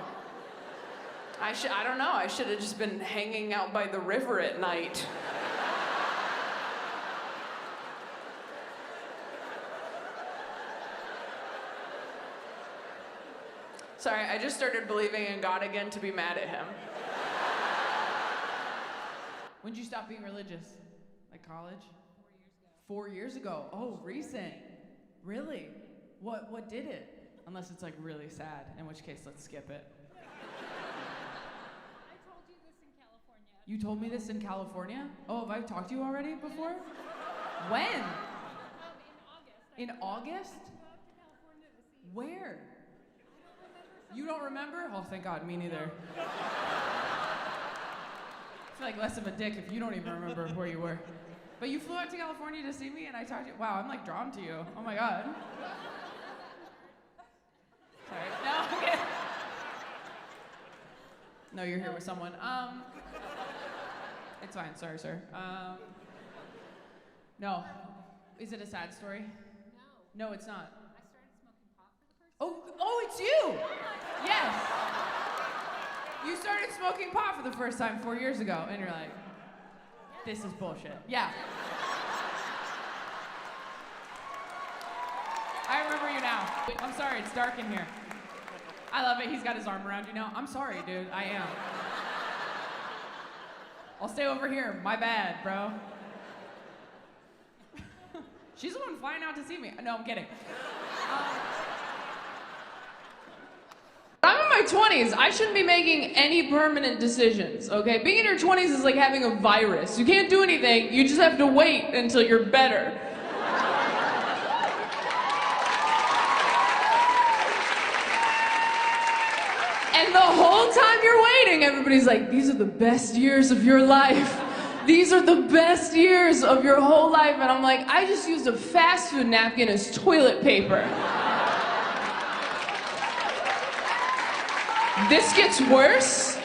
I don't know, I should have just been hanging out by the river at night. Sorry, I just started believing in God again to be mad at him. When'd you stop being religious? Like college? 4 years ago. Oh, recent. Really? What did it? Unless it's like really sad, in which case let's skip it. I told you this in California. You told me this in California? Oh, have I talked to you already before? When? In August. In August? I drove to California to see you. Where? I don't remember. You don't remember? Oh, thank God, me neither. I feel like less of a dick if you don't even remember where you were. But you flew out to California to see me and I talked to you. Wow, I'm like drawn to you. Oh my God. Sorry. No, okay. No, you're here with someone. It's fine. Sorry, sir. No. Is it a sad story? No. No, it's not. I started smoking pot for the first time. Oh, it's you! Yes! You started smoking pot for the first time 4 years ago, and you're like, this is bullshit. Yeah. I remember you now. I'm sorry, it's dark in here. I love it, he's got his arm around you now. I'm sorry, dude, I am. I'll stay over here, my bad, bro. She's the one flying out to see me. No, I'm kidding. I'm in my 20s. I shouldn't be making any permanent decisions, okay? Being in your 20s is like having a virus. You can't do anything, you just have to wait until you're better. And the whole time you're waiting, everybody's like, these are the best years of your life. These are the best years of your whole life. And I'm like, I just used a fast food napkin as toilet paper. This gets worse.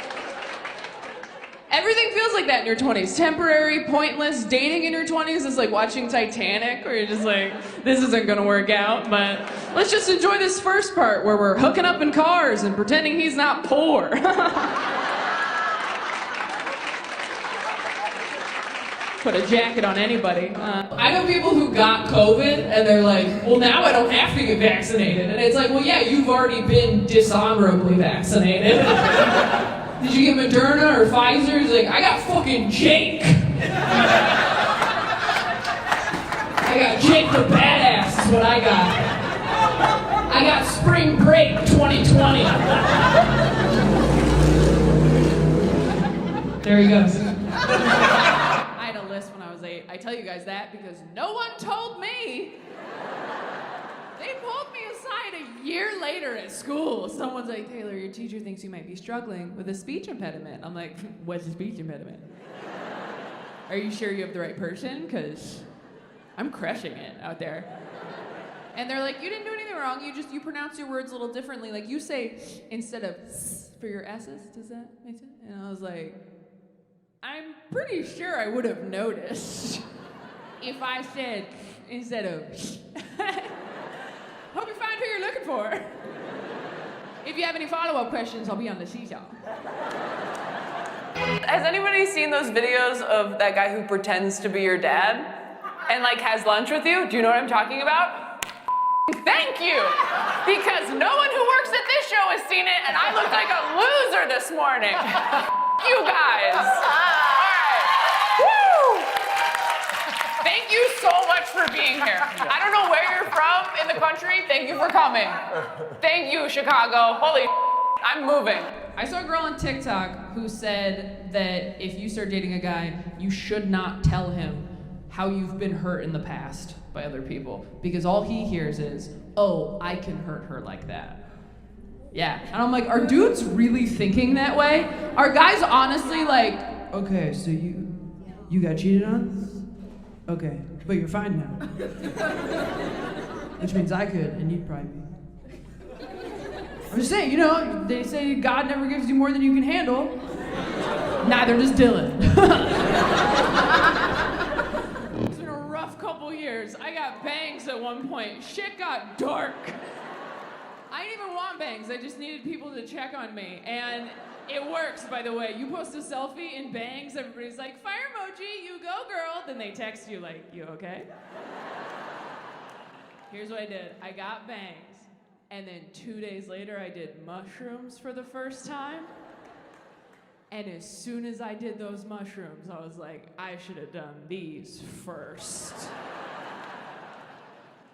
Everything feels like that in your 20s. Temporary, pointless. Dating in your 20s is like watching Titanic, where you're just like, this isn't gonna work out, but let's just enjoy this first part where we're hooking up in cars and pretending he's not poor. Put a jacket on anybody. I know people who got COVID and they're like, well, now I don't have to get vaccinated. And it's like, well, yeah, you've already been dishonorably vaccinated. Did you get Moderna or Pfizer? He's like, I got fucking Jake. I got Jake the Badass is what I got. I got Spring Break 2020. There he goes. I had a list when I was 8. I tell you guys that because no one told me. They pulled me aside a year later at school. Someone's like, Taylor, your teacher thinks you might be struggling with a speech impediment. I'm like, what's a speech impediment? Are you sure you have the right person? Because I'm crushing it out there. And they're like, you didn't do anything wrong. You pronounce your words a little differently. Like you say instead of for your S's. Does that make sense? And I was like, I'm pretty sure I would have noticed if I said instead of hope you find who you're looking for. If you have any follow-up questions, I'll be on the seesaw. Has anybody seen those videos of that guy who pretends to be your dad and like has lunch with you? Do you know what I'm talking about? Thank you! Because no one who works at this show has seen it and I looked like a loser this morning. You guys. All right. Woo! Thank you so much for being here. I don't know where you're from in the country. Thank you for coming. Thank you, Chicago. Holy I'm moving. I saw a girl on TikTok who said that if you start dating a guy, you should not tell him how you've been hurt in the past by other people. Because all he hears is, oh, I can hurt her like that. Yeah. And I'm like, are dudes really thinking that way? Are guys honestly like, okay, so you got cheated on? Okay, but you're fine now. Which means I could, and you'd probably be. I'm just saying, you know, they say God never gives you more than you can handle. Neither does Dylan. It's been a rough couple years. I got bangs at one point. Shit got dark. I didn't even want bangs. I just needed people to check on me. And it works, by the way. You post a selfie in bangs, everybody's like, fire emoji, you go, girl. Then they text you like, you okay? Here's what I did. I got bangs. And then 2 days later, I did mushrooms for the first time. And as soon as I did those mushrooms, I was like, I should have done these first.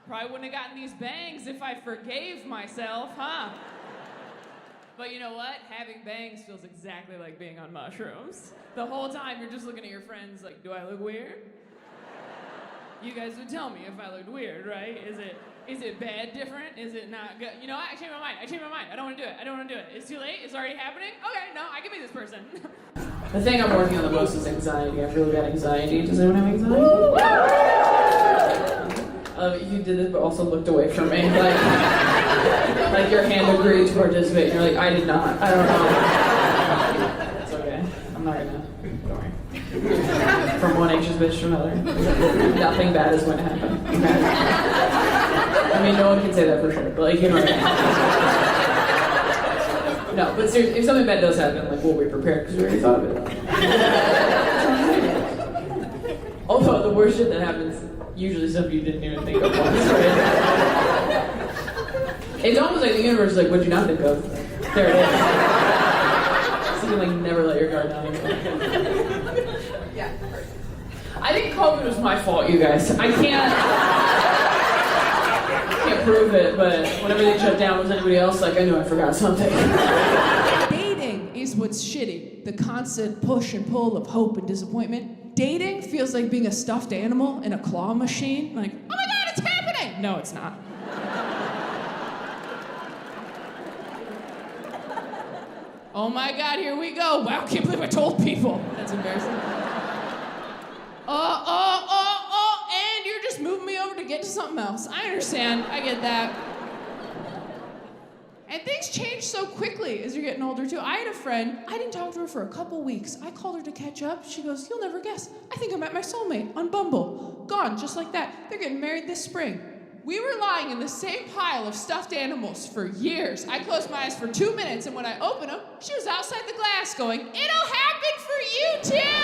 Probably wouldn't have gotten these bangs if I forgave myself, huh? But you know what? Having bangs feels exactly like being on mushrooms. The whole time you're just looking at your friends like, do I look weird? You guys would tell me if I looked weird, right? Is it bad different? Is it not good? You know what? I changed my mind. I don't want to do it. It's too late. It's already happening. Okay, no, I can be this person. The thing I'm working on the most is anxiety. I have really bad anxiety. Does anyone have anxiety? You did it, but also looked away from me. Like your hand agreed to participate, and you're like, I did not. I don't know. It's okay. I'm not gonna. Don't worry. From one anxious bitch to another. Nothing bad is going to happen. Okay? I mean, no one can say that for sure, but like, you know what I mean? No, but seriously, if something bad does happen, like, we'll be prepared because we already thought of it. Although the worst shit that happens, usually stuff you didn't even think of once, right? It's almost like the universe is like, what'd you not think of? There it is. So you can like never let your guard down again. Yeah. I think COVID was my fault, you guys. I can't prove it, but when everything shut down, was anybody else like, I knew I forgot something? Dating is what's shitty. The constant push and pull of hope and disappointment. Dating feels like being a stuffed animal in a claw machine. Like, oh my God, it's happening! No, it's not. Oh my God, here we go. Wow, can't believe I told people. That's embarrassing. And you're just moving me over to get to something else. I understand, I get that. And things change so quickly as you're getting older too. I had a friend, I didn't talk to her for a couple weeks. I called her to catch up. She goes, you'll never guess. I think I met my soulmate on Bumble. Gone, just like that. They're getting married this spring. We were lying in the same pile of stuffed animals for years. I closed my eyes for 2 minutes, and when I opened them, she was outside the glass going, it'll happen for you too!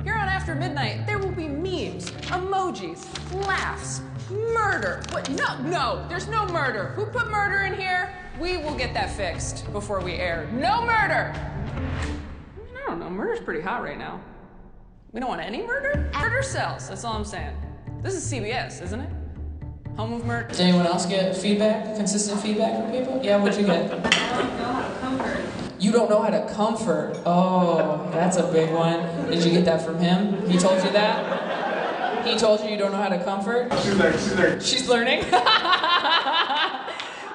Here on After Midnight, there will be memes, emojis, laughs, murder. What? No, there's no murder. Who put murder in here? We will get that fixed before we air. No murder! I don't know, murder's pretty hot right now. We don't want any murder? Murder sells, that's all I'm saying. This is CBS, isn't it? Home of murder. Did anyone else get feedback, consistent feedback from people? Yeah, what'd you get? You don't know how to comfort. Oh, that's a big one. Did you get that from him? He told you that? He told you don't know how to comfort? She's learning. She's learning?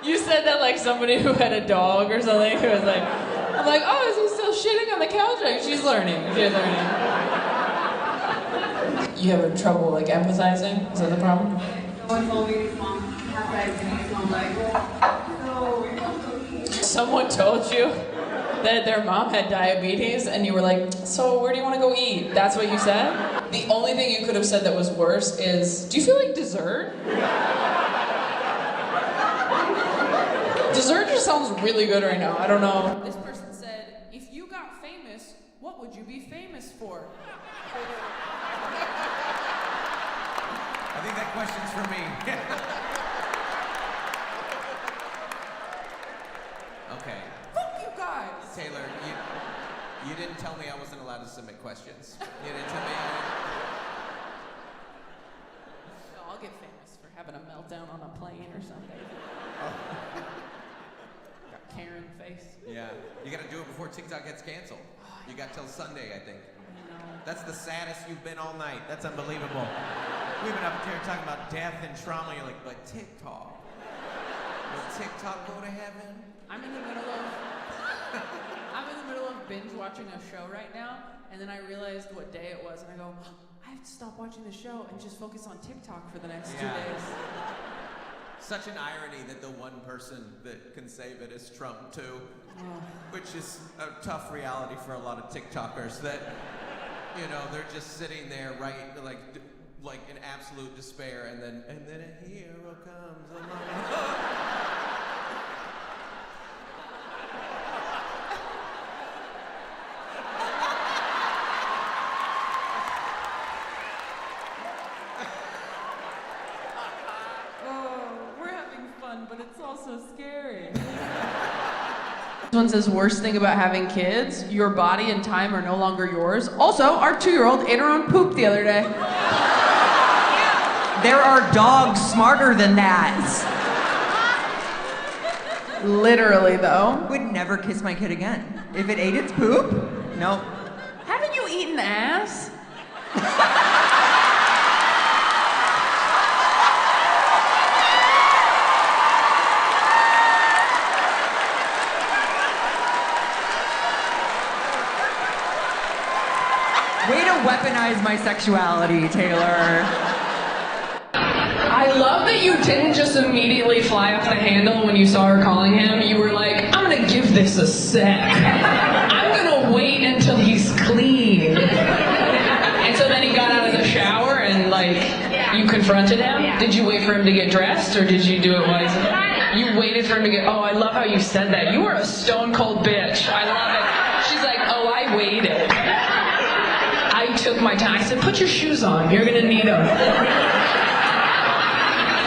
You said that like somebody who had a dog or something who was like, I'm like, oh, is he still shitting on the couch? Like, she's learning. She's learning. You having trouble like empathizing? Is that the problem? Someone told you that their mom had diabetes and you were like, so where do you want to go eat? That's what you said? The only thing you could have said that was worse is, do you feel like dessert? Dessert just sounds really good right now. I don't know. This person said, if you got famous, what would you be famous for? I think that question's for me. Okay. Fuck you guys! Taylor, you didn't tell me I wasn't allowed to submit questions. You didn't tell me No, I'll get famous for having a meltdown on a plane or something. Got Karen face. Yeah. You gotta do it before TikTok gets canceled. You got till Sunday, I think. That's the saddest you've been all night. That's unbelievable. We've been up here talking about death and trauma. You're like, but TikTok. Will TikTok go to heaven? I'm in the middle of binge watching a show right now, and then I realized what day it was, and I go, I have to stop watching the show and just focus on TikTok for the next 2 days. Such an irony that the one person that can save it is Trump too, which is a tough reality for a lot of TikTokers that, you know, they're just sitting there, right, like in absolute despair, and then a hero comes along. But it's also scary. This one says, worst thing about having kids, your body and time are no longer yours. Also, our 2-year-old ate her own poop the other day. There are dogs smarter than that. Literally, though. Would never kiss my kid again. If it ate its poop, nope. Haven't you eaten ass? Way to weaponize my sexuality, Taylor. I love that you didn't just immediately fly off the handle when you saw her calling him. You were like, I'm gonna give this a sec. I'm gonna wait until he's clean. And so then he got out of the shower and like, you confronted him? Yeah. Did you wait for him to get dressed or did you do it wisely? You waited for him to get, oh, I love how you said that. You were a stone cold bitch. I love it. She's like, oh, I waited. I took my time. I said, put your shoes on. You're gonna need them.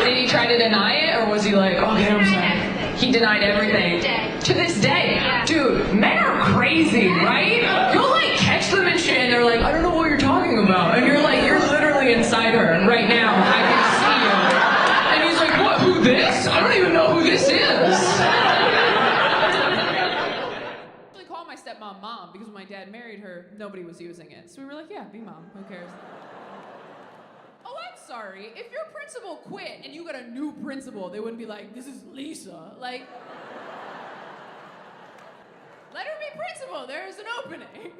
Did he try to deny it, or was he like, okay, I'm sorry? He denied everything. To this day. Dude, men are crazy, right? You'll like catch them and shit, and they're like, I don't know what you're talking about. And you're like, you're literally inside her right now. I can see don't even know who this is. I called my stepmom mom because when my dad married her, nobody was using it. So we were like, yeah, be mom. Who cares? Oh, I'm sorry. If your principal quit and you got a new principal, they wouldn't be like, this is Lisa. Like, let her be principal. There's an opening.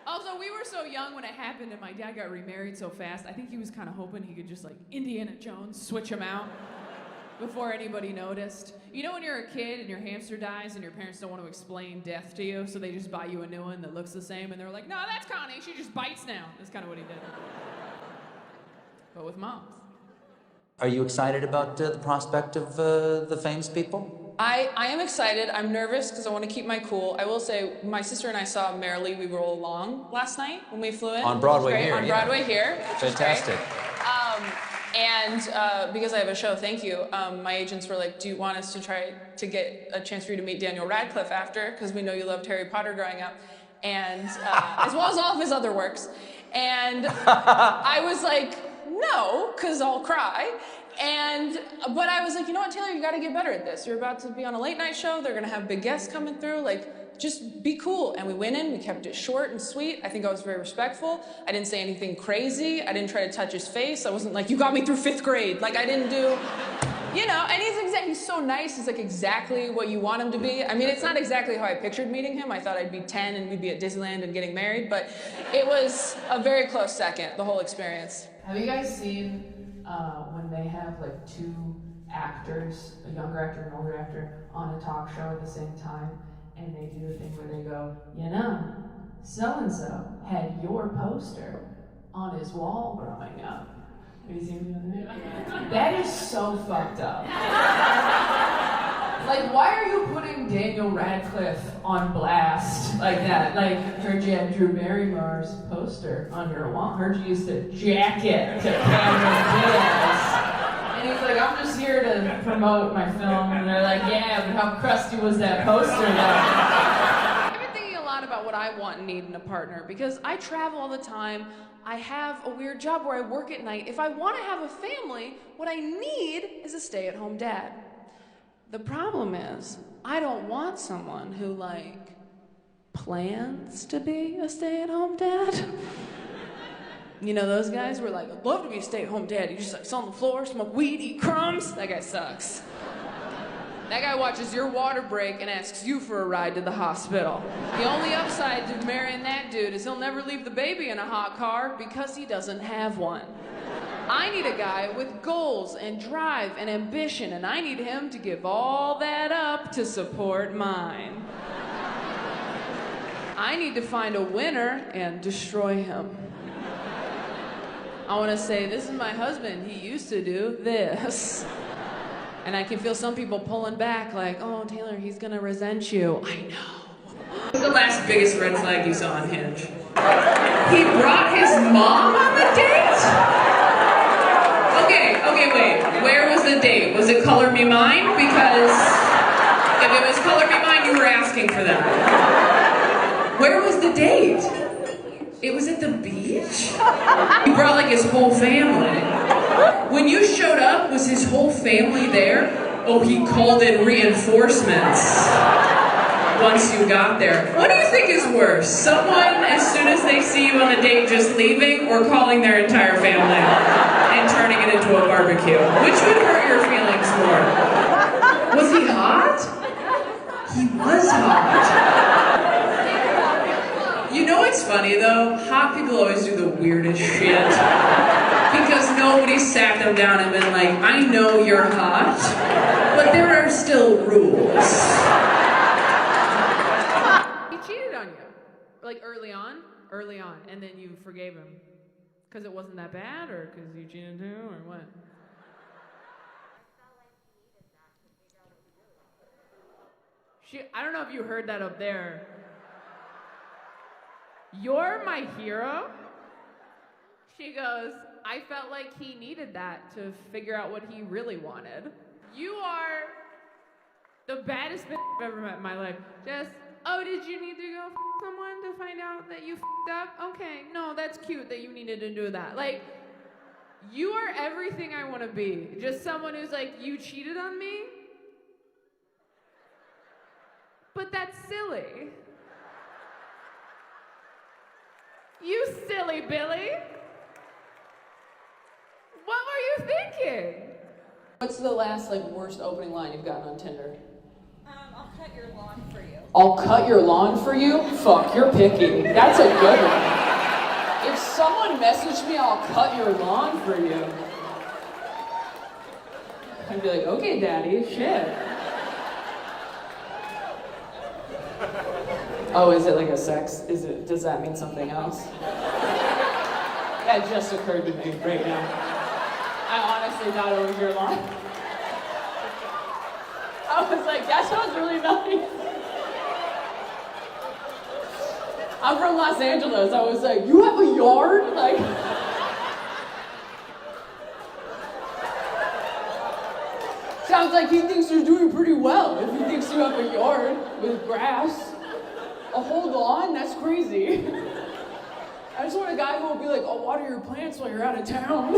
Also, we were so young when it happened and my dad got remarried so fast, I think he was kind of hoping he could just like Indiana Jones switch him out before anybody noticed. You know when you're a kid and your hamster dies and your parents don't want to explain death to you, so they just buy you a new one that looks the same and they're like, no, that's Connie, she just bites now. That's kind of what he did. But with moms. Are you excited about the prospect of the famous people? I am excited. I'm nervous because I want to keep my cool. I will say, my sister and I saw Merrily We Roll Along last night when we flew in. On Broadway here, On yeah. Broadway here. Fantastic. And because I have a show, thank you, my agents were like, do you want us to try to get a chance for you to meet Daniel Radcliffe after? Because we know you loved Harry Potter growing up. And as well as all of his other works. And I was like, no, because I'll cry. But I was like, you know what, Taylor, you gotta get better at this. You're about to be on a late night show. They're gonna have big guests coming through. Like, just be cool. And we went in, we kept it short and sweet. I think I was very respectful. I didn't say anything crazy. I didn't try to touch his face. I wasn't like, you got me through 5th grade. Like, I didn't do, you know, and he's so nice. He's like exactly what you want him to be. I mean, it's not exactly how I pictured meeting him. I thought I'd be 10 and we'd be at Disneyland and getting married, but it was a very close second, the whole experience. Have you guys seen when they have like 2 actors, a younger actor and an older actor, on a talk show at the same time, and they do the thing where they go, you know, so-and-so had your poster on his wall growing up. Have you seen that? That is so fucked up. Like, why are you putting Daniel Radcliffe on blast like that? Like, heard you had Drew Barrymore's poster on your wall. Heard you used to jack it to Cameron Diaz. And he's like, I'm just here to promote my film. And they're like, yeah, but how crusty was that poster though? I've been thinking a lot about what I want and need in a partner because I travel all the time. I have a weird job where I work at night. If I want to have a family, what I need is a stay-at-home dad. The problem is, I don't want someone who, like, plans to be a stay-at-home dad. You know those guys who are like, I'd love to be a stay-at-home dad. You just, like, sit on the floor, smoke weed, eat crumbs. That guy sucks. That guy watches your water break and asks you for a ride to the hospital. The only upside to marrying that dude is he'll never leave the baby in a hot car because he doesn't have one. I need a guy with goals and drive and ambition, and I need him to give all that up to support mine. I need to find a winner and destroy him. I want to say, this is my husband. He used to do this. And I can feel some people pulling back like, oh, Taylor, he's going to resent you. I know. What's the last biggest red flag you saw on Hinge? He brought his mom on the date? Okay, wait. Where was the date? Was it Color Me Mine? Because if it was Color Me Mine, you were asking for that. Where was the date? It was at the beach? He brought like his whole family. When you showed up, was his whole family there? Oh, he called in reinforcements once you got there. What do you think is worse? Someone, as soon as they see you on a date, just leaving, or calling their entire family and turning it into a barbecue? Which would hurt your feelings more? Was he hot? He was hot. You know what's funny though? Hot people always do the weirdest shit. Because nobody sat them down and been like, I know you're hot, but there are still rules. He cheated on you. Like early on, and then you forgave him. Because it wasn't that bad, or because you cheated too, or what? I don't know if you heard that up there. You're my hero? She goes, I felt like he needed that to figure out what he really wanted. You are the baddest bitch I've ever met in my life. Just, oh, did you need to go f someone to find out that you f***ed up? Okay, no, that's cute that you needed to do that. Like, You are everything I want to be. Just someone who's like, you cheated on me? But that's silly. You silly Billy. What were you thinking? What's the last like worst opening line you've gotten on Tinder? I'll cut your lawn for you. I'll cut your lawn for you? Fuck, you're picky. That's a good one. If someone messaged me, I'll cut your lawn for you. I'd be like, okay, daddy, shit. Oh, is it like a sex? Does that mean something else? That just occurred to me right now. I honestly thought it was your lawn. I was like, that sounds really nice. I'm from Los Angeles. I was like, you have a yard? Like, sounds like he thinks you're doing pretty well if he thinks you have a yard with grass. A whole lawn? That's crazy. I just want a guy who will be like, I'll water your plants while you're out of town.